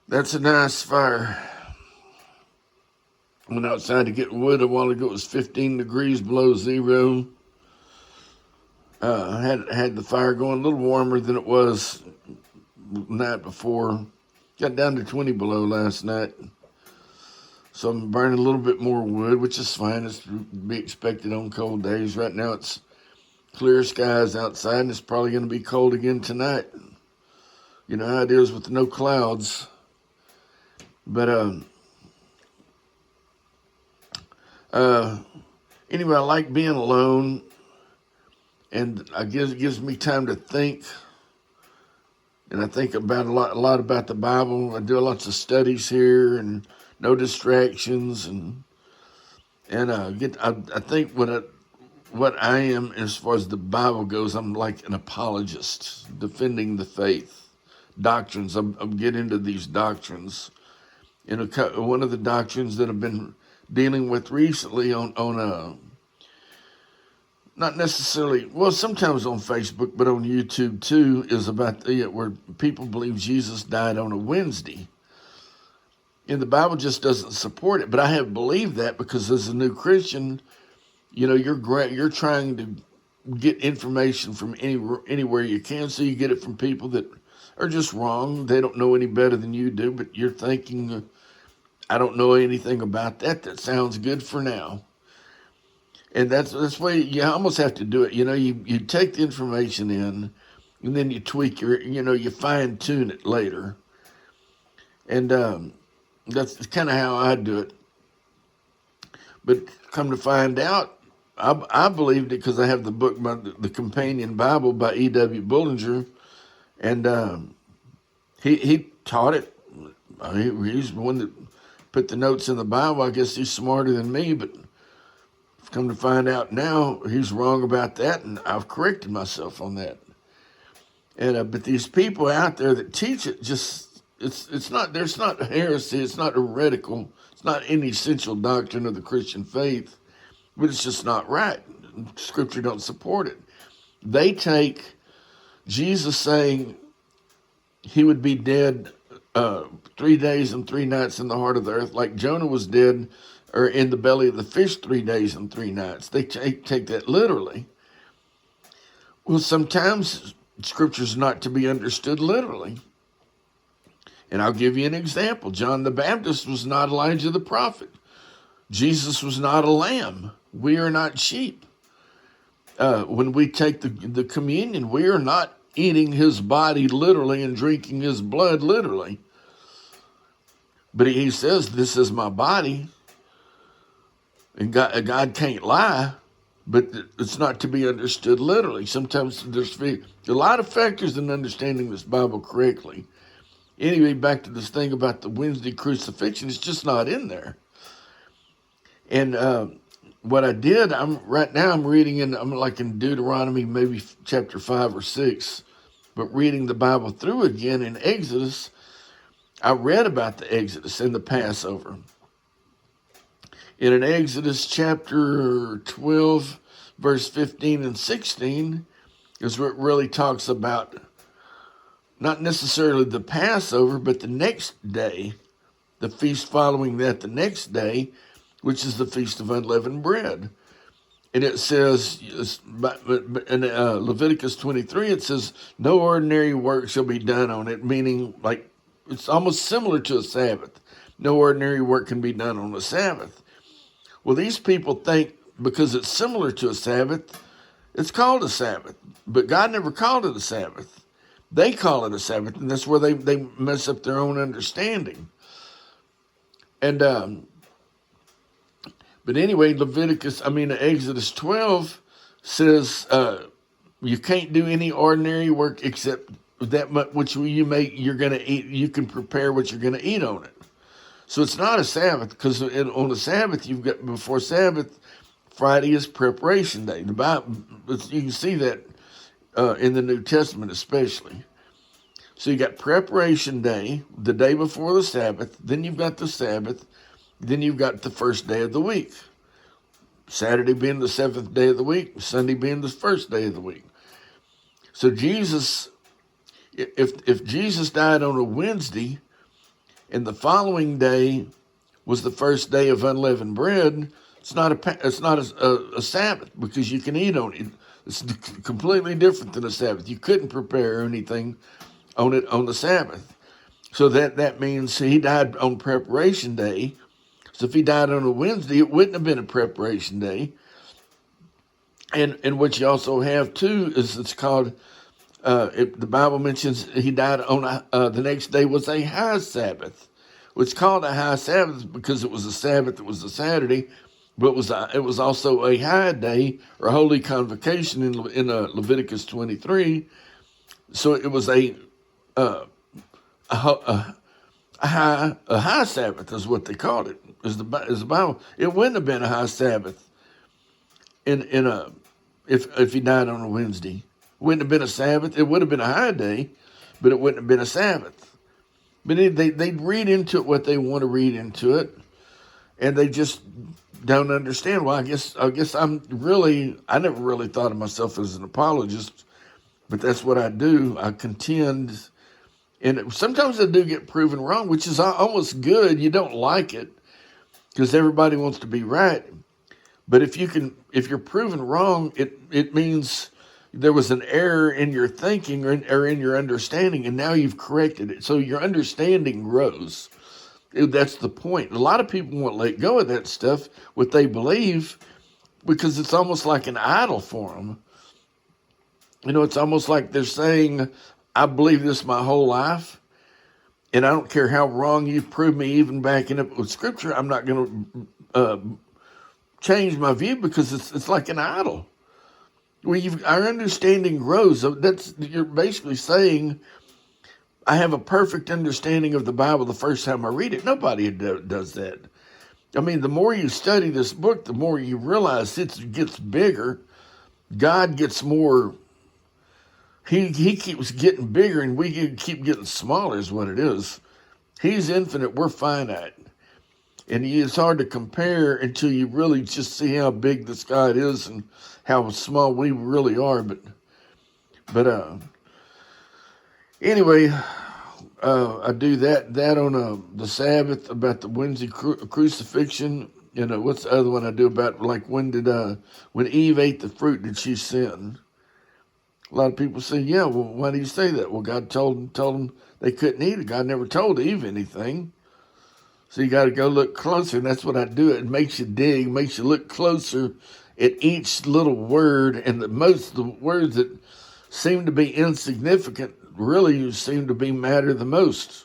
That's a nice fire. Went outside to get wood a while ago. It was 15 degrees below zero. Had the fire going a little warmer than it was the night before. Got down to 20 below last night. So I'm burning a little bit more wood, which is fine. It's to be expected on cold days. Right now it's clear skies outside, and it's probably going to be cold again tonight. You know how it is with no clouds. But anyway, I like being alone, and I guess it gives me time to think. And I think about a lot about the Bible. I do lots of studies here, and no distractions, and I think what I am as far as the Bible goes, I'm like an apologist, defending the faith, doctrines. I'm getting into these doctrines. One of the doctrines that I've been dealing with recently on not necessarily, well, sometimes on Facebook, but on YouTube too, is about where people believe Jesus died on a Wednesday. And the Bible just doesn't support it. But I have believed that because as a new Christian, you're trying to get information from anywhere you can, so you get it from people that are just wrong. They don't know any better than you do, but you're thinking, I don't know anything about that. That sounds good for now. And that's the way you almost have to do it. You take the information in, and then you tweak you fine tune it later. And that's kind of how I do it. But come to find out, I believed it because I have the book, the Companion Bible by E.W. Bullinger, and he taught it. He's the one that put the notes in the Bible. I guess he's smarter than me, but come to find out now, he's wrong about that, and I've corrected myself on that. And but these people out there that teach it, just it's not heresy, it's not heretical, it's not any essential doctrine of the Christian faith, but it's just not right. Scripture don't support it. They take Jesus saying he would be dead 3 days and 3 nights in the heart of the earth, like Jonah was dead or in the belly of the fish 3 days and 3 nights. They take that literally. Well, sometimes Scripture's not to be understood literally. And I'll give you an example. John the Baptist was not Elijah the prophet. Jesus was not a lamb. We are not sheep. When we take the communion, we are not eating his body literally and drinking his blood literally. But he says, this is my body. And God can't lie, but it's not to be understood literally. Sometimes there's a lot of factors in understanding this Bible correctly. Anyway, back to this thing about the Wednesday crucifixion, it's just not in there. And what I did, I'm reading I'm like in Deuteronomy, maybe chapter 5 or 6, but reading the Bible through again in Exodus. I read about the Exodus and the Passover. And in Exodus chapter 12, verse 15 and 16, is where it really talks about not necessarily the Passover, but the next day, the feast following that the next day, which is the Feast of Unleavened Bread. And it says, in Leviticus 23, it says, no ordinary work shall be done on it, meaning like it's almost similar to a Sabbath. No ordinary work can be done on a Sabbath. Well, these people think because it's similar to a Sabbath, it's called a Sabbath. But God never called it a Sabbath. They call it a Sabbath, and that's where they mess up their own understanding. And but anyway, Exodus 12 says you can't do any ordinary work except that much which you're going to eat. You can prepare what you're going to eat on it. So it's not a Sabbath, because on a Sabbath, you've got, before Sabbath, Friday is preparation day. The Bible, you can see that in the New Testament especially. So you got preparation day, the day before the Sabbath, then you've got the Sabbath, then you've got the first day of the week. Saturday being the seventh day of the week, Sunday being the first day of the week. So Jesus, if Jesus died on a Wednesday, and the following day was the first day of unleavened bread, it's not a Sabbath, because you can eat on it. It's completely different than a Sabbath. You couldn't prepare anything on it on the Sabbath. So that means he died on preparation day. So if he died on a Wednesday, it wouldn't have been a preparation day. And what you also have too is it's called, the Bible mentions he died on the next day was a high Sabbath. It's called a high Sabbath because it was a Sabbath, it was a Saturday, but it was also a high day or holy convocation in Leviticus 23. So it was a high Sabbath is what they called it. Is the Bible? It wouldn't have been a high Sabbath if he died on a Wednesday. It wouldn't have been a Sabbath. It would have been a high day, but it wouldn't have been a Sabbath. But they'd read into it what they want to read into it, and they just don't understand. Well, I guess I never really thought of myself as an apologist, but that's what I do. I contend, and sometimes I do get proven wrong, which is almost good. You don't like it because everybody wants to be right. But if you're proven wrong, it means there was an error in your thinking or in your understanding, and now you've corrected it. So your understanding grows. That's the point. A lot of people won't let go of that stuff, what they believe, because it's almost like an idol for them. It's almost like they're saying, I believe this my whole life, and I don't care how wrong you prove me, even backing up with Scripture, I'm not going to change my view because it's like an idol. Where our understanding grows. You're basically saying, I have a perfect understanding of the Bible the first time I read it. Nobody does that. I mean, the more you study this book, the more you realize it gets bigger. God gets more. He keeps getting bigger, and we keep getting smaller is what it is. He's infinite. We're finite. And it's hard to compare until you really just see how big this God is and how small we really are. But anyway, I do that on the Sabbath, about the Wednesday crucifixion. What's the other one I do about, like, when Eve ate the fruit, did she sin? A lot of people say, yeah, well, why do you say that? Well, God told them they couldn't eat it. God never told Eve anything. So you got to go look closer, and that's what I do. It makes you dig, makes you look closer at each little word, and the words that seem to be insignificant really seem to matter the most.